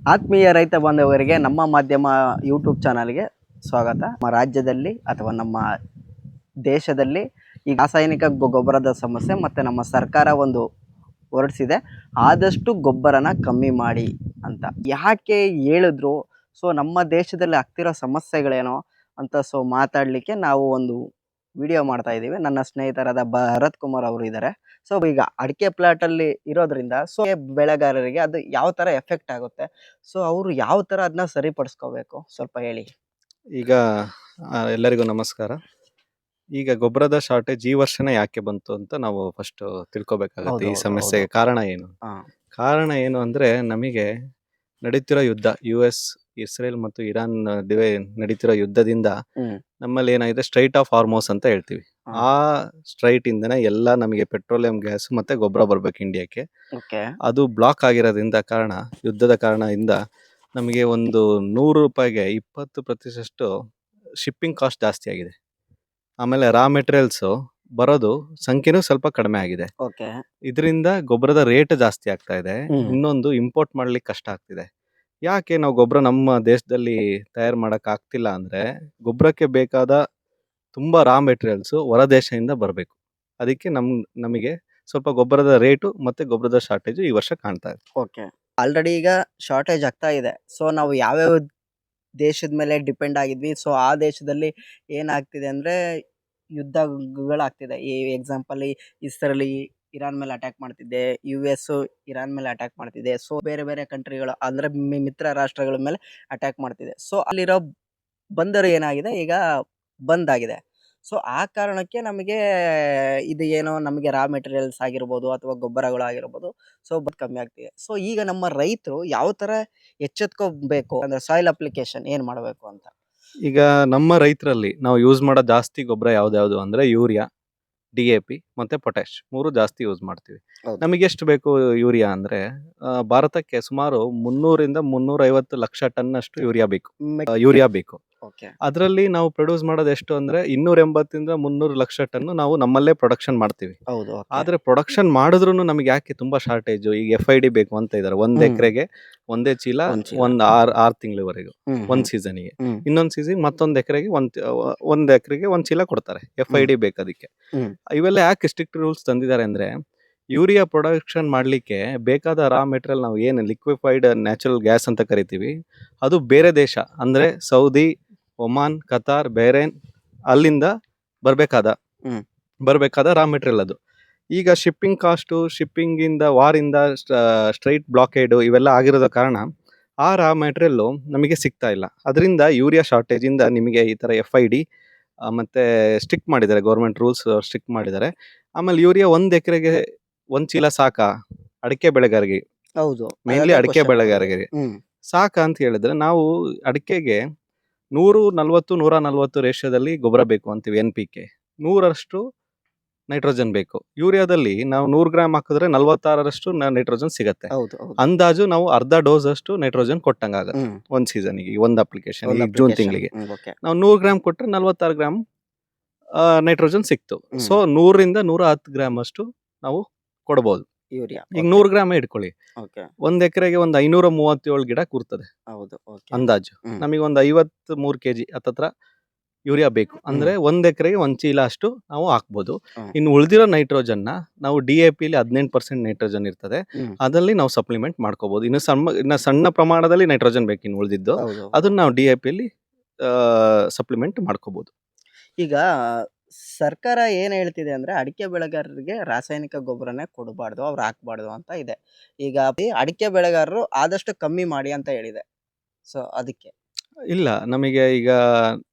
ಆತ್ಮೀಯ ರೈತ ಬಾಂಧವರಿಗೆ ನಮ್ಮ ಮಾಧ್ಯಮ ಯೂಟ್ಯೂಬ್ ಚಾನಲ್ಗೆ ಸ್ವಾಗತ. ನಮ್ಮ ರಾಜ್ಯದಲ್ಲಿ ಅಥವಾ ನಮ್ಮ ದೇಶದಲ್ಲಿ ಈ ರಾಸಾಯನಿಕ ಗೊಬ್ಬರದ ಸಮಸ್ಯೆ ಮತ್ತು ನಮ್ಮ ಸರ್ಕಾರ ಒಂದು ಹೊರಡಿಸಿದೆ, ಆದಷ್ಟು ಗೊಬ್ಬರನ ಕಮ್ಮಿ ಮಾಡಿ ಅಂತ. ಯಾಕೆ ಹೇಳಿದ್ರು? ಸೊ ನಮ್ಮ ದೇಶದಲ್ಲಿ ಆಗ್ತಿರೋ ಸಮಸ್ಯೆಗಳೇನೋ ಅಂತ ಮಾತಾಡಲಿಕ್ಕೆ ನಾವು ಒಂದು ವಿಡಿಯೋ ಮಾಡ್ತಾ ಇದ್ದೀವಿ. ನನ್ನ ಸ್ನೇಹಿತರಾದ ಭರತ್ ಕುಮಾರ್ ಅವರು ಇದ್ದಾರೆ. ಸೊ ಈಗ ಅಡಿಕೆ ಪ್ಲಾಟಲ್ಲಿ ಇರೋದ್ರಿಂದ ಬೆಳೆಗಾರರಿಗೆ ಅದು ಯಾವ ಥರ ಎಫೆಕ್ಟ್ ಆಗುತ್ತೆ, ಸೊ ಅವರು ಯಾವ ಥರ ಅದನ್ನ ಸರಿಪಡಿಸ್ಕೋಬೇಕು ಸ್ವಲ್ಪ ಹೇಳಿ. ಈಗ ಎಲ್ಲರಿಗೂ ನಮಸ್ಕಾರ. ಈಗ ಗೊಬ್ಬರದ ಶಾರ್ಟೇಜ್ ಈ ವರ್ಷನೇ ಯಾಕೆ ಬಂತು ಅಂತ ನಾವು ಫಸ್ಟ್ ತಿಳ್ಕೊಬೇಕಾಗುತ್ತೆ. ಈ ಸಮಸ್ಯೆಗೆ ಕಾರಣ ಏನು? ಕಾರಣ ಏನು ಅಂದ್ರೆ, ನಮಗೆ ನಡೀತಿರೋ ಯುದ್ಧ, US, ಇಸ್ರೇಲ್ ಮತ್ತು ಇರಾನ್ ನಡುವೆ ನಡೀತಿರೋ ಯುದ್ಧದಿಂದ ನಮ್ಮಲ್ಲಿ ಏನಾಗಿದೆ, ಸ್ಟ್ರೈಟ್ ಆಫ್ ಹಾರ್ಮೋಸ್ ಅಂತ ಹೇಳ್ತೀವಿ. ಆ ಸ್ಟ್ರೈಟ್ ಇಂದನೇ ಎಲ್ಲ ನಮಗೆ ಪೆಟ್ರೋಲಿಯಂ ಗ್ಯಾಸ್ ಮತ್ತೆ ಗೊಬ್ಬರ ಬರ್ಬೇಕು ಇಂಡಿಯಾಕ್ಕೆ. ಅದು ಬ್ಲಾಕ್ ಆಗಿರೋದ್ರಿಂದ ಕಾರಣ, ಯುದ್ಧದ ಕಾರಣದಿಂದ ನಮಗೆ ಒಂದು 100 ರೂಪಾಯಿಗೆ 20% ಶಿಪ್ಪಿಂಗ್ ಕಾಸ್ಟ್ ಜಾಸ್ತಿ ಆಗಿದೆ. ಆಮೇಲೆ ರಾ ಮೆಟೀರಿಯಲ್ಸ್ ಬರೋದು ಸಂಖ್ಯೆನೂ ಸ್ವಲ್ಪ ಕಡಿಮೆ ಆಗಿದೆ. ಇದರಿಂದ ಗೊಬ್ಬರದ ರೇಟ್ ಜಾಸ್ತಿ ಆಗ್ತಾ ಇದೆ. ಇನ್ನೊಂದು, ಇಂಪೋರ್ಟ್ ಮಾಡ್ಲಿಕ್ಕೆ ಕಷ್ಟ ಆಗ್ತಿದೆ. ಯಾಕೆ ನಾವು ಗೊಬ್ಬರ ನಮ್ಮ ದೇಶದಲ್ಲಿ ತಯಾರು ಮಾಡಕ್ ಆಗ್ತಿಲ್ಲ ಅಂದ್ರೆ, ಗೊಬ್ಬರಕ್ಕೆ ಬೇಕಾದ ತುಂಬಾ ರಾ ಮೆಟೀರಿಯಲ್ಸ್ ಹೊರ ದೇಶದಿಂದ ಬರಬೇಕು. ಅದಕ್ಕೆ ನಮಗೆ ಸ್ವಲ್ಪ ಗೊಬ್ಬರದ ರೇಟು ಮತ್ತೆ ಗೊಬ್ಬರದ ಶಾರ್ಟೇಜ್ ಈ ವರ್ಷ ಕಾಣ್ತಾ ಇದೆ. ಆಲ್ರೆಡಿ ಈಗ ಶಾರ್ಟೇಜ್ ಆಗ್ತಾ ಇದೆ. ಸೊ ನಾವು ಯಾವ್ಯಾವ ದೇಶದ ಮೇಲೆ ಡಿಪೆಂಡ್ ಆಗಿದ್ವಿ, ಸೊ ಆ ದೇಶದಲ್ಲಿ ಏನಾಗ್ತಿದೆ ಅಂದರೆ ಯುದ್ಧಗಳಾಗ್ತಿದೆ. ಈ ಎಕ್ಸಾಂಪಲ್ ಇಸ್ರೇಲ್ ಇರಾನ್ ಮೇಲೆ ಅಟ್ಯಾಕ್ ಮಾಡ್ತಿದ್ದೆ, US ಇರಾನ್ ಮೇಲೆ ಅಟ್ಯಾಕ್ ಮಾಡ್ತಿದೆ. ಸೊ ಬೇರೆ ಬೇರೆ ಕಂಟ್ರಿಗಳು ಅಂದರೆ ಮಿತ್ರ ರಾಷ್ಟ್ರಗಳ ಮೇಲೆ ಅಟ್ಯಾಕ್ ಮಾಡ್ತಿದೆ. ಸೊ ಅಲ್ಲಿರೋ ಬಂದರು ಏನಾಗಿದೆ, ಈಗ ಬಂದ್ ಆಗಿದೆ. ಸೊ ಆ ಕಾರಣಕ್ಕೆ ನಮಗೆ ಇದು ಏನೋ ನಮಗೆ ರಾ ಮೆಟೀರಿಯಲ್ಸ್ ಆಗಿರ್ಬೋದು ಅಥವಾ ಗೊಬ್ಬರಗಳು ಆಗಿರ್ಬೋದು, ಸೊ ಕಮ್ಮಿ ಆಗ್ತಿದೆ. ಸೊ ಈಗ ನಮ್ಮ ರೈತರು ಯಾವ ಥರ ಎಚ್ಚೆತ್ಕೋಬೇಕು ಅಂದರೆ ಸಾಯಿಲ್ ಅಪ್ಲಿಕೇಶನ್ ಏನು ಮಾಡಬೇಕು ಅಂತ. ಈಗ ನಮ್ಮ ರೈತರಲ್ಲಿ ನಾವು ಯೂಸ್ ಮಾಡೋ ಜಾಸ್ತಿ ಗೊಬ್ಬರ ಯಾವ್ದು ಅಂದ್ರೆ ಯೂರಿಯಾ, DAP ಮತ್ತೆ ಪೊಟ್ಯಾಶ್, 3 ಜಾಸ್ತಿ ಯೂಸ್ ಮಾಡ್ತೀವಿ. ನಮಗೆ ಎಷ್ಟು ಬೇಕು ಯೂರಿಯಾ ಅಂದ್ರೆ, ಭಾರತಕ್ಕೆ ಸುಮಾರು 300 ರಿಂದ 350 ಲಕ್ಷ ಟನ್ ಅಷ್ಟು ಯೂರಿಯಾ ಬೇಕು. ಅದರಲ್ಲಿ ನಾವು ಪ್ರೊಡ್ಯೂಸ್ ಮಾಡೋದು ಎಷ್ಟು ಅಂದ್ರೆ 280 ರಿಂದ 300 ಲಕ್ಷ ಟನ್ ನಾವು ನಮ್ಮಲ್ಲೇ ಪ್ರೊಡಕ್ಷನ್ ಮಾಡ್ತೀವಿ. ಆದ್ರೆ ಪ್ರೊಡಕ್ಷನ್ ಮಾಡಿದ್ರು ನಮಗೆ ಯಾಕೆ ತುಂಬಾ ಶಾರ್ಟೇಜ್? ಈಗ FID ಬೇಕು ಅಂತ ಇದಾರೆ. 1 ಎಕರೆಗೆ ಒಂದೇ ಚೀಲ, ಒಂದ್ 6 ತಿಂಗಳವರೆಗೂ, ಒಂದ್ ಸೀಸನ್ಗೆ. ಇನ್ನೊಂದ್ ಸೀಸನ್ ಮತ್ತೊಂದ್ ಎಕರೆಗೆ ಒಂದ್ ಎಕರೆಗೆ ಒಂದ್ ಚೀಲ ಕೊಡ್ತಾರೆ. FID ಬೇಕು ಅದಕ್ಕೆ. ಇವೆಲ್ಲ ಯಾಕೆ ಸ್ಟ್ರಿಕ್ಟ್ ರೂಲ್ಸ್ ತಂದಿದ್ದಾರೆ ಅಂದ್ರೆ, ಯೂರಿಯಾ ಪ್ರೊಡಕ್ಷನ್ ಮಾಡ್ಲಿಕ್ಕೆ ಬೇಕಾದ ರಾ ಮೆಟೀರಿಯಲ್, ನಾವು ಏನು ಲಿಕ್ವಿಫೈಡ್ ನ್ಯಾಚುರಲ್ ಗ್ಯಾಸ್ ಅಂತ ಕರಿತೀವಿ, ಅದು ಬೇರೆ ದೇಶ ಅಂದ್ರೆ ಸೌದಿ, ಒಮಾನ್, ಕತಾರ್, ಬಹ್ರೇನ್ ಅಲ್ಲಿಂದ ಬರ್ಬೇಕಾದ ರಾ ಮೆಟೀರಿಯಲ್ ಅದು. ಈಗ ಶಿಪ್ಪಿಂಗ್ ಕಾಸ್ಟು, ಶಿಪ್ಪಿಂಗ್ ಇಂದ ವಾರಿಂದ ಸ್ಟ್ರೈಟ್ ಬ್ಲಾಕೇಡ್ ಇವೆಲ್ಲ ಆಗಿರೋದ ಕಾರಣ ಆ ರಾ ಮೆಟೀರಿಯಲ್ ನಮಗೆ ಸಿಗ್ತಾ ಇಲ್ಲ. ಅದರಿಂದ ಯೂರಿಯಾ ಶಾರ್ಟೇಜ್ ಇಂದ ನಿಮಗೆ ಈ ತರ FID ಮತ್ತೆ ಸ್ಟ್ರಿಕ್ಟ್ ಮಾಡಿದ್ದಾರೆ, ಗೌರ್ಮೆಂಟ್ ರೂಲ್ಸ್ ಸ್ಟ್ರಿಕ್ಟ್ ಮಾಡಿದ್ದಾರೆ. ಆಮೇಲೆ ಯೂರಿಯಾ 1 ಎಕರೆಗೆ 1 ಚೀಲ ಸಾಕಾ ಅಡಿಕೆ ಬೆಳೆಗಾರರಿಗೆ? ಮೇನ್ಲಿ ಅಡಿಕೆ ಬೆಳೆಗಾರರಿಗೆ ಸಾಕಾ ಅಂತ ಹೇಳಿದ್ರೆ, ನಾವು ಅಡಿಕೆಗೆ 140 ರೇಷಿಯೋದಲ್ಲಿ ಗೊಬ್ಬರ ಬೇಕು ಅಂತೀವಿ. NPK 100 ನೈಟ್ರೋಜನ್ ಬೇಕು. ಯೂರಿಯಾದಲ್ಲಿ ನಾವು 100 ಗ್ರಾಮ್ ಹಾಕಿದ್ರೆ 46 ನೈಟ್ರೋಜನ್ ಸಿಗತ್ತೆ. ಅಂದಾಜು ನಾವು ಅರ್ಧ ಡೋಸ್ ಅಷ್ಟು ನೈಟ್ರೋಜನ್ ಕೊಟ್ಟಂಗಾಗತ್ತೆ ಒಂದ್ ಸೀಸನ್ಗೆ, ಒಂದ್ ಅಪ್ಲಿಕೇಶನ್. ಜೂನ್ ತಿಂಗಳಿಗೆ ನಾವು 100 ಗ್ರಾಮ್ ಕೊಟ್ರೆ 46 ಗ್ರಾಮ್ ನೈಟ್ರೋಜನ್ ಸಿಕ್ತು. ಸೊ 100 ರಿಂದ 110 ಗ್ರಾಮ್ ಅಷ್ಟು ನಾವು ಕೊಡಬಹುದು ಯೂರಿಯಾ. ಈಗ 100 ಗ್ರಾಮ್ ಇಟ್ಕೊಳ್ಳಿ, ಒಂದ್ ಎಕರೆಗೆ ಒಂದು 537 ಗಿಡ ಕೂರ್ತದೆ ಅಂದಾಜು. ನಮಗೆ ಒಂದು 53 kg ಹತ್ತತ್ರ ಯೂರಿಯಾ ಬೇಕು ಅಂದ್ರೆ 1 ಎಕರೆಗೆ 1 ಚೀಲ ಅಷ್ಟು ನಾವು ಹಾಕ್ಬೋದು. ಇನ್ನು ಉಳಿದಿರೋ ನೈಟ್ರೋಜನ್ ನಾವು DAP ಲಿ 18% ನೈಟ್ರೋಜನ್ ಇರ್ತದೆ, ಅದಲ್ಲಿ ನಾವು ಸಪ್ಲಿಮೆಂಟ್ ಮಾಡ್ಕೋಬಹುದು. ಇನ್ನು ಸಣ್ಣ ಪ್ರಮಾಣದಲ್ಲಿ ನೈಟ್ರೋಜನ್ ಬೇಕು, ಇನ್ನು ಉಳಿದಿದ್ದು ಅದನ್ನ ನಾವು DAP ಲಿ ಸಪ್ಲಿಮೆಂಟ್ ಮಾಡ್ಕೋಬಹುದು. ಈಗ ಸರ್ಕಾರ ಏನ್ ಹೇಳ್ತಿದೆ ಅಂದ್ರೆ, ಅಡಿಕೆ ಬೆಳೆಗಾರರಿಗೆ ರಾಸಾಯನಿಕ ಗೊಬ್ಬರನೇ ಕೊಡಬಾರ್ದು, ಅವ್ರು ಹಾಕ್ಬಾರ್ದು ಅಂತ ಇದೆ. ಈಗ ಅಡಿಕೆ ಬೆಳೆಗಾರರು ಆದಷ್ಟು ಕಮ್ಮಿ ಮಾಡಿ ಅಂತ ಹೇಳಿದೆ. ಸೊ ಅದಕ್ಕೆ ಇಲ್ಲ, ನಮಗೆ ಈಗ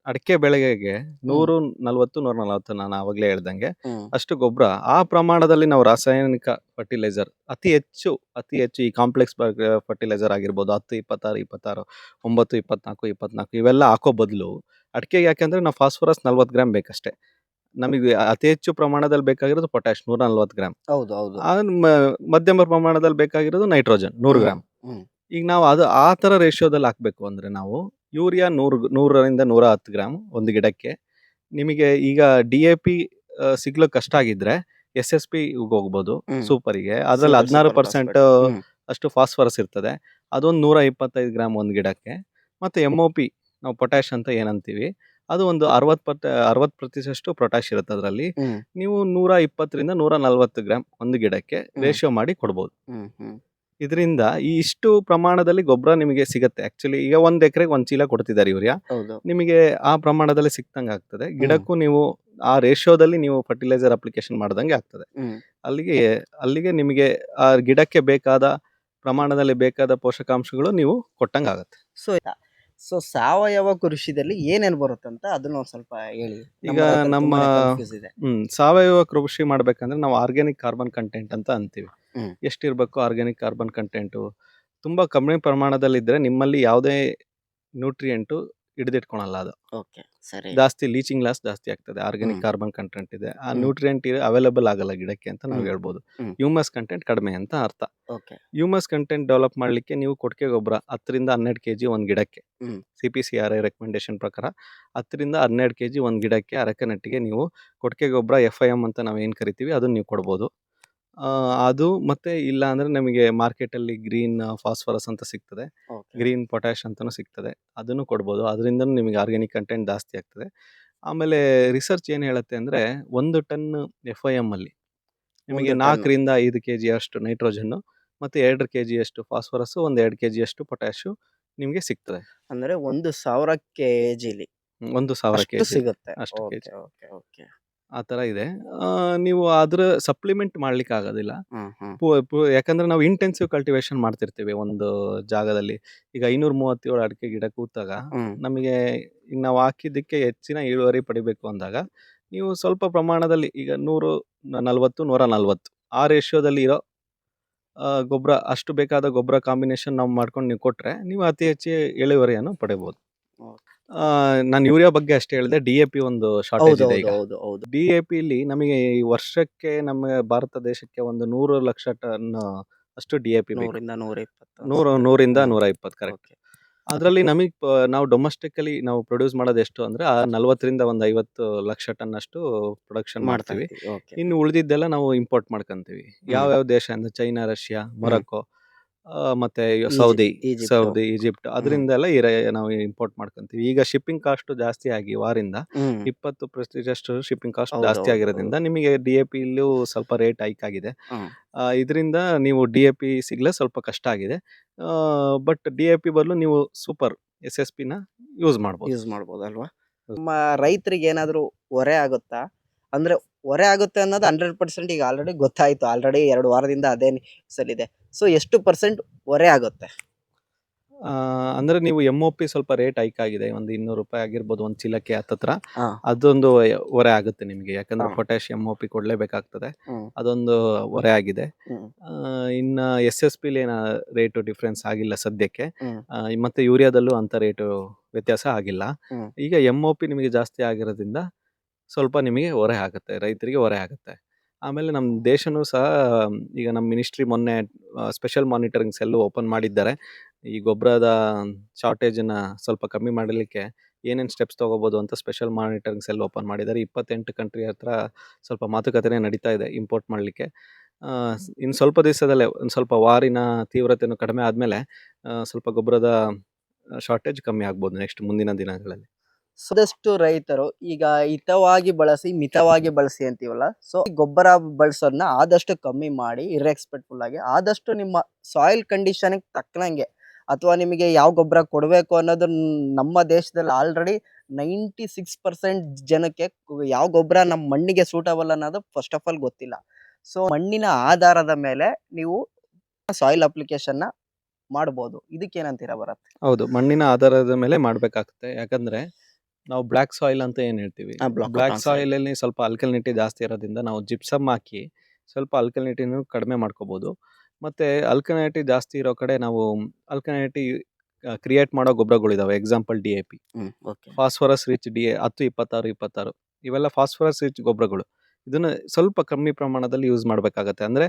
ಅಡಿಕೆ ಬೆಳೆಗೆ 140 ನಾನು ಆವಾಗಲೇ ಹೇಳ್ದಂಗೆ ಅಷ್ಟು ಗೊಬ್ಬರ, ಆ ಪ್ರಮಾಣದಲ್ಲಿ ನಾವು ರಾಸಾಯನಿಕ ಫರ್ಟಿಲೈಸರ್ ಅತಿ ಹೆಚ್ಚು ಈ ಕಾಂಪ್ಲೆಕ್ಸ್ ಫರ್ಟಿಲೈಸರ್ ಆಗಿರ್ಬೋದು 10, 26, 26, 9, 24, 24 ಇವೆಲ್ಲ ಹಾಕೋ ಬದಲು ಅಡಿಕೆಗೆ ಯಾಕೆಂದ್ರೆ ನಾವು ಫಾಸ್ಫರಸ್ 40 ಗ್ರಾಮ್ ಬೇಕಷ್ಟೇ. ನಮಗೆ ಅತಿ ಹೆಚ್ಚು ಪ್ರಮಾಣದಲ್ಲಿ ಬೇಕಾಗಿರೋದು ಪೊಟ್ಯಾಶ್ 140 ಗ್ರಾಮ್. ಮಧ್ಯಮ ಪ್ರಮಾಣದಲ್ಲಿ ಬೇಕಾಗಿರೋದು ನೈಟ್ರೋಜನ್ 100 ಗ್ರಾಮ್. ಈಗ ನಾವು ಆ ತರ ರೇಷಿಯೋದಲ್ಲಿ ಹಾಕ್ಬೇಕು ಅಂದ್ರೆ, ನಾವು ಯೂರಿಯಾ 100 ರಿಂದ 110 ಗ್ರಾಮ್ ಒಂದು ಗಿಡಕ್ಕೆ. ನಿಮಗೆ ಈಗ DAP ಸಿಗ್ಲಿಕ್ಕೆ ಕಷ್ಟ ಆಗಿದ್ರೆ SSP ಹೋಗ್ಬೋದು, ಸೂಪರಿಗೆ. ಅದ್ರಲ್ಲಿ 16% ಅಷ್ಟು ಫಾಸ್ಫರಸ್ ಇರ್ತದೆ. ಅದೊಂದು 125 ಗ್ರಾಮ್ ಒಂದು ಗಿಡಕ್ಕೆ. ಮತ್ತು MOP ನಾವು ಪೊಟ್ಯಾಶ್ ಅಂತ ಏನಂತೀವಿ, ಅದು ಒಂದು 60% ಪೊಟ್ಯಾಶ್ ಇರುತ್ತೆ ಅದರಲ್ಲಿ. ನೀವು 120ರಿಂದ 140 ಗ್ರಾಮ್ ಒಂದು ಗಿಡಕ್ಕೆ ರೇಷಿಯೋ ಮಾಡಿ ಕೊಡ್ಬೋದು. ಇದರಿಂದ ಈ ಇಷ್ಟು ಪ್ರಮಾಣದಲ್ಲಿ ಗೊಬ್ಬರ ನಿಮಗೆ ಸಿಗುತ್ತೆ. ಆಕ್ಚುಲಿ ಈಗ 1 ಎಕರೆಗೆ 1 ಚೀಲ ಕೊಡ್ತಿದ್ದಾರೆ ಯೂರಿಯಾ, ನಿಮಗೆ ಆ ಪ್ರಮಾಣದಲ್ಲಿ ಸಿಕ್ತಂಗೆ ಆಗ್ತದೆ. ಗಿಡಕ್ಕೂ ನೀವು ಆ ರೇಷಿಯೋದಲ್ಲಿ ನೀವು ಫರ್ಟಿಲೈಸರ್ ಅಪ್ಲಿಕೇಶನ್ ಮಾಡ್ದಂಗೆ ಆಗ್ತದೆ. ಅಲ್ಲಿಗೆ ನಿಮಗೆ ಆ ಗಿಡಕ್ಕೆ ಬೇಕಾದ ಪ್ರಮಾಣದಲ್ಲಿ ಬೇಕಾದ ಪೋಷಕಾಂಶಗಳು ನೀವು ಕೊಟ್ಟಂಗೆ ಆಗುತ್ತೆ. ಸೊ ಸಾವಯವ ಕೃಷಿದಲ್ಲಿ ಏನೇನು ಬರುತ್ತಂತ ಅದನ್ನ ಒಂದು ಸ್ವಲ್ಪ ಹೇಳಿ. ಈಗ ನಮ್ಮ ಸಾವಯವ ಕೃಷಿ ಮಾಡ್ಬೇಕಂದ್ರೆ ನಾವು ಆರ್ಗ್ಯಾನಿಕ್ ಕಾರ್ಬನ್ ಕಂಟೆಂಟ್ ಅಂತ ಅಂತೀವಿ. ಎಷ್ಟಿರ್ಬೇಕು ಆರ್ಗ್ಯಾನಿಕ್ ಕಾರ್ಬನ್ ಕಂಟೆಂಟು? ತುಂಬಾ ಕಮ್ಮಿ ಪ್ರಮಾಣದಲ್ಲಿದ್ದರೆ ನಿಮ್ಮಲ್ಲಿ ಯಾವುದೇ ನ್ಯೂಟ್ರಿಯೆಂಟು ಹಿಡಿದಿಟ್ಕೊಳಲ್ಲ ಅದು. ಜಾಸ್ತಿ ಲೀಚಿಂಗ್ ಲಾಸ್ ಜಾಸ್ತಿ ಆಗ್ತದೆ. ಆರ್ಗ್ಯಾನಿಕ್ ಕಾರ್ಬನ್ ಕಂಟೆಂಟ್ ಇದೆ, ಆ ನ್ಯೂಟ್ರಿಯೆಂಟ್ ಅವೈಲೇಬಲ್ ಆಗಲ್ಲ ಗಿಡಕ್ಕೆ ಅಂತ ನಾವು ಹೇಳ್ಬೋದು. ಹ್ಯೂಮಸ್ ಕಂಟೆಂಟ್ ಕಡಿಮೆ ಅಂತ ಅರ್ಥ. ಹ್ಯೂಮಸ್ ಕಂಟೆಂಟ್ ಡೆವಲಪ್ ಮಾಡಲಿಕ್ಕೆ ನೀವು ಕೊಟ್ಟಿಗೆ ಗೊಬ್ಬರ 10ರಿಂದ 12 kg ಒಂದು ಗಿಡಕ್ಕೆ, CPCRI ರೆಕಮೆಂಡೇಶನ್ ಪ್ರಕಾರ 10ರಿಂದ 12 kg ಒಂದು ಗಿಡಕ್ಕೆ ಅರೆಕನೆಟ್ಟಿಗೆ ನೀವು ಕೊಟ್ಟಿಗೆ ಗೊಬ್ಬರ FIM ಅಂತ ನಾವು ಏನು ಕರಿತೀವಿ ಅದನ್ನು ನೀವು ಕೊಡ್ಬೋದು. ಅದು ಮತ್ತೆ ಇಲ್ಲ ಅಂದರೆ ನಮಗೆ ಮಾರ್ಕೆಟಲ್ಲಿ ಗ್ರೀನ್ ಫಾಸ್ಫರಸ್ ಅಂತ ಸಿಗ್ತದೆ, ಗ್ರೀನ್ ಪೊಟ್ಯಾಶ್ ಅಂತಲೂ ಸಿಗ್ತದೆ, ಅದನ್ನು ಕೊಡ್ಬೋದು. ಅದರಿಂದ ನಿಮಗೆ ಆರ್ಗ್ಯಾನಿಕ್ ಕಂಟೆಂಟ್ ಜಾಸ್ತಿ ಆಗ್ತದೆ. ಆಮೇಲೆ ರಿಸರ್ಚ್ ಏನು ಹೇಳುತ್ತೆ ಅಂದರೆ 1 ಟನ್ FIM ಅಲ್ಲಿ ನಿಮಗೆ 4ರಿಂದ 5 kg ಅಷ್ಟು ನೈಟ್ರೋಜನ್ನು ಮತ್ತು 2 kg ಅಷ್ಟು ಫಾಸ್ಫರಸ್ಸು, 2 kg ಅಷ್ಟು ಪೊಟ್ಯಾಶು ನಿಮಗೆ ಸಿಗ್ತದೆ. ಅಂದರೆ 1,000 kgಲಿ 1,000 kg ಸಿಗುತ್ತೆ ಅಷ್ಟು kg. ಆ ಥರ ಇದೆ. ನೀವು ಅದರ ಸಪ್ಲಿಮೆಂಟ್ ಮಾಡ್ಲಿಕ್ಕೆ ಆಗೋದಿಲ್ಲ. ಯಾಕಂದ್ರೆ ನಾವು ಇಂಟೆನ್ಸಿವ್ ಕಲ್ಟಿವೇಶನ್ ಮಾಡ್ತಿರ್ತೀವಿ ಒಂದು ಜಾಗದಲ್ಲಿ. ಈಗ 537 ಅಡಿಕೆ ಗಿಡ ಕೂತಾಗ ನಮಗೆ ಈಗ ನಾವು ಹಾಕಿದ್ದಕ್ಕೆ ಹೆಚ್ಚಿನ ಇಳುವರಿ ಪಡಿಬೇಕು ಅಂದಾಗ ನೀವು ಸ್ವಲ್ಪ ಪ್ರಮಾಣದಲ್ಲಿ ಈಗ 140, 140 ಆ ರೇಷಿಯೋದಲ್ಲಿ ಇರೋ ಗೊಬ್ಬರ, ಅಷ್ಟು ಬೇಕಾದ ಗೊಬ್ಬರ ಕಾಂಬಿನೇಷನ್ ನಾವು ಮಾಡ್ಕೊಂಡು ನೀವು ಕೊಟ್ಟರೆ ನೀವು ಅತಿ ಹೆಚ್ಚು ಇಳುವರಿಯನ್ನು ಪಡಿಬೋದು. ನಾನು ಯೂರಿಯಾ ಬಗ್ಗೆ ಅಷ್ಟೇ ಹೇಳಿದೆ. DAP ಒಂದು ಶಾರ್ಟೇಜ್ ಇದೆ ಈಗ. DAP ಇಲ್ಲಿ ನಮಗೆ ಈ ವರ್ಷಕ್ಕೆ ನಮ್ಮ ಭಾರತ ದೇಶಕ್ಕೆ ಒಂದು 100 ಲಕ್ಷ ಟನ್ ಅಷ್ಟು DAP ಬೇಕು. 100ರಿಂದ 120 ಕರೆಕ್ಟ್. ಅದರಲ್ಲಿ ನಮಗೆ ನಾವು ಡೊಮೆಸ್ಟಿಕಲಿ ನಾವು ಪ್ರೊಡ್ಯೂಸ್ ಮಾಡೋದು ಎಷ್ಟು ಅಂದರೆ 40ರಿಂದ 50 ಲಕ್ಷ ಟನ್ ಅಷ್ಟು ಪ್ರೊಡಕ್ಷನ್ ಮಾಡ್ತೀವಿ. ಇನ್ನು ಉಳಿದಿದ್ದೆಲ್ಲ ನಾವು ಇಂಪೋರ್ಟ್ ಮಾಡ್ಕೊಂತೀವಿ. ಯಾವ್ಯಾವ ದೇಶ ಅಂದರೆ ಚೈನಾ, ರಷ್ಯಾ, ಮೊರಕ್ಕೋ, ಮತ್ತೆ ಸೌದಿ, ಈಜಿಪ್ಟ್, ಅದರಿಂದೆಲ್ಲ ನಾವು ಇಂಪೋರ್ಟ್ ಮಾಡ್ಕೊಂತೀವಿ. ಈಗ ಶಿಪ್ಪಿಂಗ್ ಕಾಸ್ಟ್ ಜಾಸ್ತಿ ಆಗಿ ವಾರಿಂದ 20% ಶಿಪ್ಪಿಂಗ್ ಕಾಸ್ಟ್ ಜಾಸ್ತಿ ಆಗಿರೋದ್ರಿಂದ ನಿಮಗೆ DAP ಇಲ್ಲೂ ಸ್ವಲ್ಪ ರೇಟ್ ಹೈಕ್ ಆಗಿದೆ. ಇದರಿಂದ ನೀವು DAP ಸಿಗಲೇ ಸ್ವಲ್ಪ ಕಷ್ಟ ಆಗಿದೆ. ಬಟ್ DAP ಬದಲು ನೀವು ಸೂಪರ್ SSPನ ಯೂಸ್ ಮಾಡ್ಬೋದು ಅಲ್ವಾ? ನಮ್ಮ ರೈತರಿಗೆ ಏನಾದರೂ ಹೊರೆ ಆಗುತ್ತಾ? ಅಂದರೆ ಹೊರೆ ಆಗುತ್ತೆ ಅನ್ನೋದು 100% ಈಗ ಆಲ್ರೆಡಿ ಗೊತ್ತಾಯಿತು. ಆಲ್ರೆಡಿ 2 ವಾರದಿಂದ ಅದೇ ನ್ಯೂಸಲ್ಲಿದೆ. ಸೊ ಎಷ್ಟು % ಹೊರೆ ಆಗುತ್ತೆ? ಅಂದರೆ ನೀವು MOP ಸ್ವಲ್ಪ ರೇಟ್ ಹೈಕ್ ಆಗಿದೆ, ಒಂದು 200 ರೂಪಾಯಿ ಆಗಿರ್ಬೋದು ಒಂದು ಚೀಲಕ್ಕೆ ಹತ್ತತ್ರ. ಅದೊಂದು ಹೊರೆ ಆಗುತ್ತೆ ನಿಮಗೆ, ಯಾಕಂದರೆ ಪೊಟ್ಯಾಶ್ MOP ಕೊಡಲೇಬೇಕಾಗ್ತದೆ. ಅದೊಂದು ಹೊರೆ ಆಗಿದೆ. ಇನ್ನು SSPಲಿ ಏನೋ ರೇಟು ಡಿಫ್ರೆನ್ಸ್ ಆಗಿಲ್ಲ ಸದ್ಯಕ್ಕೆ. ಮತ್ತು ಯೂರಿಯಾದಲ್ಲೂ ಅಂಥ ರೇಟು ವ್ಯತ್ಯಾಸ ಆಗಿಲ್ಲ. ಈಗ MOP ನಿಮಗೆ ಜಾಸ್ತಿ ಆಗಿರೋದ್ರಿಂದ ಸ್ವಲ್ಪ ನಿಮಗೆ ಹೊರೆ ಆಗುತ್ತೆ, ರೈತರಿಗೆ ಹೊರೆ ಆಗುತ್ತೆ. ಆಮೇಲೆ ನಮ್ಮ ದೇಶನೂ ಸಹ ಈಗ ನಮ್ಮ ಮಿನಿಸ್ಟ್ರಿ ಮೊನ್ನೆ ಸ್ಪೆಷಲ್ ಮಾನಿಟರಿಂಗ್ ಸೆಲ್ಲು ಓಪನ್ ಮಾಡಿದ್ದಾರೆ. ಈ ಗೊಬ್ಬರದ ಶಾರ್ಟೇಜನ್ನು ಸ್ವಲ್ಪ ಕಮ್ಮಿ ಮಾಡಲಿಕ್ಕೆ ಏನೇನು ಸ್ಟೆಪ್ಸ್ ತೊಗೋಬೋದು ಅಂತ ಸ್ಪೆಷಲ್ ಮಾನಿಟರಿಂಗ್ ಸೆಲ್ ಓಪನ್ ಮಾಡಿದ್ದಾರೆ. 28 ಕಂಟ್ರಿ ಹತ್ರ ಸ್ವಲ್ಪ ಮಾತುಕತೆ ನಡೀತಾ ಇದೆ ಇಂಪೋರ್ಟ್ ಮಾಡಲಿಕ್ಕೆ. ಇನ್ನು ಸ್ವಲ್ಪ ದಿವಸದಲ್ಲೇ ಒಂದು ಸ್ವಲ್ಪ ವಾರಿನ ತೀವ್ರತೆಯೂ ಕಡಿಮೆ ಆದಮೇಲೆ ಸ್ವಲ್ಪ ಗೊಬ್ಬರದ ಶಾರ್ಟೇಜ್ ಕಮ್ಮಿ ಆಗ್ಬೋದು ನೆಕ್ಸ್ಟ್ ಮುಂದಿನ ದಿನಗಳಲ್ಲಿ. ಆದಷ್ಟು ರೈತರು ಈಗ ಹಿತವಾಗಿ ಬಳಸಿ ಮಿತವಾಗಿ ಬಳಸಿ ಅಂತೀವಲ್ಲ, ಸೊ ಗೊಬ್ಬರ ಬಳಸೋದನ್ನ ಆದಷ್ಟು ಕಮ್ಮಿ ಮಾಡಿ ಇರ್ರೆಸ್ಪೆಕ್ಟ್ಫುಲ್ ಆಗಿ ಆದಷ್ಟು ನಿಮ್ಮ ಸಾಯಿಲ್ ಕಂಡೀಷನ್ಗೆ ತಕ್ಕನಂಗೆ ಅಥವಾ ನಿಮಗೆ ಯಾವ ಗೊಬ್ಬರ ಕೊಡಬೇಕು ಅನ್ನೋದು ನಮ್ಮ ದೇಶದಲ್ಲಿ ಆಲ್ರೆಡಿ 96% ಜನಕ್ಕೆ ಯಾವ ಗೊಬ್ಬರ ನಮ್ಮ ಮಣ್ಣಿಗೆ ಸೂಟಬಲ್ ಅನ್ನೋದು ಫಸ್ಟ್ ಆಫ್ ಆಲ್ ಗೊತ್ತಿಲ್ಲ. ಸೊ ಮಣ್ಣಿನ ಆಧಾರದ ಮೇಲೆ ನೀವು ಸಾಯಿಲ್ ಅಪ್ಲಿಕೇಶನ್ನ ಮಾಡ್ಬೋದು. ಇದಕ್ಕೇನಂತೀರ ಭರತ್? ಹೌದು, ಮಣ್ಣಿನ ಆಧಾರದ ಮೇಲೆ ಮಾಡಬೇಕಾಗುತ್ತೆ. ಯಾಕಂದರೆ ನಾವು ಬ್ಲ್ಯಾಕ್ ಸಾಯಿಲ್ ಅಂತ ಏನು ಹೇಳ್ತೀವಿ, ಬ್ಲ್ಯಾಕ್ ಸಾಯಿಲಲ್ಲಿ ಸ್ವಲ್ಪ ಆಲ್ಕಲಿನಿಟಿ ಜಾಸ್ತಿ ಇರೋದ್ರಿಂದ ನಾವು ಜಿಪ್ಸಮ್ ಹಾಕಿ ಸ್ವಲ್ಪ ಆಲ್ಕಲಿನಿಟಿನೂ ಕಡಿಮೆ ಮಾಡ್ಕೋಬೋದು. ಮತ್ತು ಆಲ್ಕಲಿನಿಟಿ ಜಾಸ್ತಿ ಇರೋ ಕಡೆ ನಾವು ಆಲ್ಕಲಿನಿಟಿ ಕ್ರಿಯೇಟ್ ಮಾಡೋ ಗೊಬ್ಬರಗಳಿದ್ದಾವೆ. ಎಕ್ಸಾಂಪಲ್ DAP, ಫಾಸ್ಫರಸ್ ರಿಚ್ 10, 26, 26 ಇವೆಲ್ಲ ಫಾಸ್ಫರಸ್ ರಿಚ್ ಗೊಬ್ಬರಗಳು. ಇದನ್ನು ಸ್ವಲ್ಪ ಕಮ್ಮಿ ಪ್ರಮಾಣದಲ್ಲಿ ಯೂಸ್ ಮಾಡಬೇಕಾಗತ್ತೆ. ಅಂದರೆ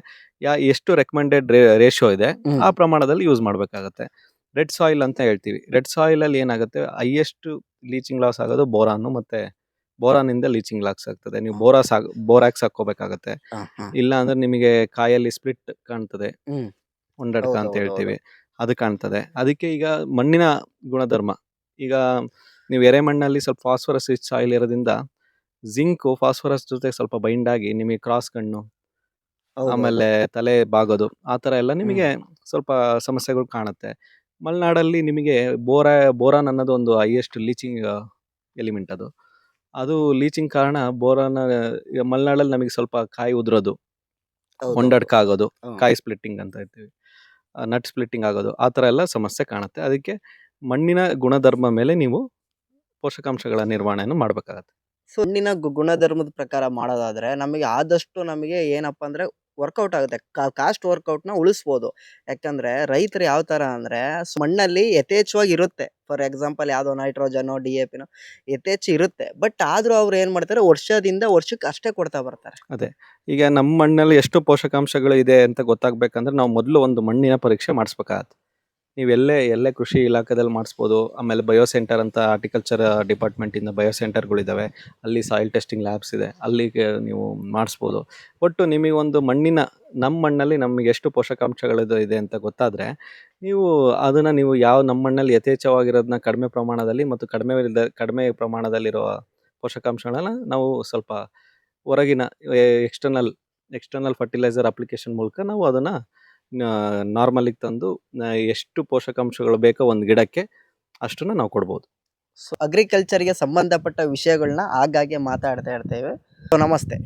ಎಷ್ಟು ರೆಕಮೆಂಡೆಡ್ ರೇಷಿಯೋ ಇದೆ ಆ ಪ್ರಮಾಣದಲ್ಲಿ ಯೂಸ್ ಮಾಡಬೇಕಾಗತ್ತೆ. ರೆಡ್ ಸಾಯಿಲ್ ಅಂತ ಹೇಳ್ತೀವಿ. ರೆಡ್ ಸಾಯಿಲಲ್ಲಿ ಏನಾಗುತ್ತೆ, ಹೈಯೆಸ್ಟ್ ಲೀಚಿಂಗ್ ಲಾಸ್ ಆಗೋದು ಬೋರಾನು, ಮತ್ತು ಬೋರಾನಿಂದ ಲೀಚಿಂಗ್ ಲಾಸ್ ಆಗ್ತದೆ. ನೀವು ಬೋರಾಕ್ಸ್ ಹಾಕೋಬೇಕಾಗತ್ತೆ. ಇಲ್ಲ ಅಂದರೆ ನಿಮಗೆ ಕಾಯಲ್ಲಿ ಸ್ಪ್ಲಿಟ್ ಕಾಣ್ತದೆ. ಒಂಡಡ್ಕ ಅಂತ ಹೌದೌದು ಹೇಳ್ತೀವಿ, ಅದು ಕಾಣ್ತದೆ. ಅದಕ್ಕೆ ಈಗ ಮಣ್ಣಿನ ಗುಣಧರ್ಮ, ಈಗ ನೀವು ಎರೆಮಣ್ಣಲ್ಲಿ ಸ್ವಲ್ಪ ಫಾಸ್ಫರಸ್ ರಿಚ್ ಸಾಯಿಲ್ ಇರೋದ್ರಿಂದ ಜಿಂಕು ಫಾಸ್ಫರಸ್ ಜೊತೆ ಸ್ವಲ್ಪ ಬೈಂಡ್ ಆಗಿ ನಿಮಗೆ ಕ್ರಾಸ್ ಕಣ್ಣು, ಹೌದೌದು. ಆಮೇಲೆ ತಲೆ ಬಾಗೋದು, ಆ ಥರ ಎಲ್ಲ ನಿಮಗೆ ಸ್ವಲ್ಪ ಸಮಸ್ಯೆಗಳು ಕಾಣುತ್ತೆ. ಮಲೆನಾಡಲ್ಲಿ ನಿಮಗೆ ಬೋರಾನ್ ಅನ್ನೋದು ಒಂದು ಹೈಯೆಸ್ಟ್ ಲೀಚಿಂಗ್ ಎಲಿಮೆಂಟ್. ಅದು ಲೀಚಿಂಗ್ ಕಾರಣ ಬೋರಾನ್, ಈಗ ಮಲೆನಾಡಲ್ಲಿ ನಮಗೆ ಸ್ವಲ್ಪ ಕಾಯಿ ಉದುರೋದು, ಹೌದೌದು. ಒಂಡಡ್ಕ ಆಗೋದು, ಹ್ಮ್. ಕಾಯಿ ಸ್ಪ್ಲಿಟ್ಟಿಂಗ್ ಅಂತ ಇರ್ತೀವಿ, ನಟ್ ಸ್ಪ್ಲಿಟ್ಟಿಂಗ್ ಆಗೋದು, ಆ ಥರ ಎಲ್ಲ ಸಮಸ್ಯೆ ಕಾಣುತ್ತೆ. ಅದಕ್ಕೆ ಮಣ್ಣಿನ ಗುಣಧರ್ಮ ಮೇಲೆ ನೀವು ಪೋಷಕಾಂಶಗಳ ನಿರ್ವಹಣೆಯನ್ನು ಮಾಡಬೇಕಾಗತ್ತೆ. ಸೊ ಮಣ್ಣಿನ ಗುಣಧರ್ಮದ ಪ್ರಕಾರ ಮಾಡೋದಾದ್ರೆ ನಮಗೆ ಆದಷ್ಟು ನಮಗೆ ಏನಪ್ಪಾ ಅಂದ್ರೆ ವರ್ಕೌಟ್ ಆಗುತ್ತೆ, ಕಾಸ್ಟ್ ವರ್ಕೌಟ್ನ ಉಳಿಸ್ಬೋದು. ಯಾಕಂದ್ರೆ ರೈತರು ಯಾವ ತರ ಅಂದ್ರೆ ಮಣ್ಣಲ್ಲಿ ಯಥೇಚ್ಛವಾಗಿ ಇರುತ್ತೆ. ಫಾರ್ ಎಕ್ಸಾಂಪಲ್ ಯಾವುದೋ ನೈಟ್ರೋಜನ್ DAP ಯಥೇಚ್ಛ ಇರುತ್ತೆ, ಬಟ್ ಆದ್ರೂ ಅವ್ರು ಏನ್ ಮಾಡ್ತಾರೆ, ವರ್ಷದಿಂದ ವರ್ಷಕ್ಕೆ ಅಷ್ಟೇ ಕೊಡ್ತಾ ಬರ್ತಾರೆ. ಈಗ ನಮ್ಮ ಮಣ್ಣಲ್ಲಿ ಎಷ್ಟು ಪೋಷಕಾಂಶಗಳು ಇದೆ ಅಂತ ಗೊತ್ತಾಗ್ಬೇಕಂದ್ರೆ ನಾವು ಮೊದಲು ಒಂದು ಮಣ್ಣಿನ ಪರೀಕ್ಷೆ ಮಾಡಿಸ್ಬೇಕಾಗತ್ತೆ. ನೀವು ಎಲ್ಲೇ ಕೃಷಿ ಇಲಾಖೆದಲ್ಲಿ ಮಾಡಿಸ್ಬೋದು. ಆಮೇಲೆ ಬಯೋಸೆಂಟರ್ ಅಂತ ಹಾರ್ಟಿಕಲ್ಚರ್ ಡಿಪಾರ್ಟ್ಮೆಂಟಿಂದ ಬಯೋಸೆಂಟರ್ಗಳಿದ್ದಾವೆ, ಅಲ್ಲಿ ಸಾಯಿಲ್ ಟೆಸ್ಟಿಂಗ್ ಲ್ಯಾಬ್ಸ್ ಇದೆ, ಅಲ್ಲಿಗೆ ನೀವು ಮಾಡಿಸ್ಬೋದು. ಒಟ್ಟು ನಿಮಗೆ ಒಂದು ನಮ್ಮ ಮಣ್ಣಲ್ಲಿ ನಮಗೆ ಎಷ್ಟು ಪೋಷಕಾಂಶಗಳಿದೆ ಇದೆ ಅಂತ ಗೊತ್ತಾದರೆ ನೀವು ಅದನ್ನು ನಮ್ಮ ಮಣ್ಣಲ್ಲಿ ಯಥೇಚ್ಛವಾಗಿರೋದನ್ನ ಕಡಿಮೆ ಪ್ರಮಾಣದಲ್ಲಿ ಮತ್ತು ಕಡಿಮೆ ಪ್ರಮಾಣದಲ್ಲಿರೋ ಪೋಷಕಾಂಶಗಳನ್ನ ನಾವು ಸ್ವಲ್ಪ ಹೊರಗಿನ ಎಕ್ಸ್ಟರ್ನಲ್ ಫರ್ಟಿಲೈಸರ್ ಅಪ್ಲಿಕೇಶನ್ ಮೂಲಕ ನಾವು ಅದನ್ನು ನಾರ್ಮಲಿಗೆ ತಂದು ಎಷ್ಟು ಪೋಷಕಾಂಶಗಳು ಬೇಕೋ ಒಂದು ಗಿಡಕ್ಕೆ ಅಷ್ಟನ್ನು ನಾವು ಕೊಡ್ಬೋದು. ಸೊ ಅಗ್ರಿಕಲ್ಚರ್ಗೆ ಸಂಬಂಧಪಟ್ಟ ವಿಷಯಗಳನ್ನ ಆಗಾಗ್ಗೆ ಮಾತಾಡ್ತಾ ಇರ್ತೇವೆ. ಸೊ ನಮಸ್ತೆ.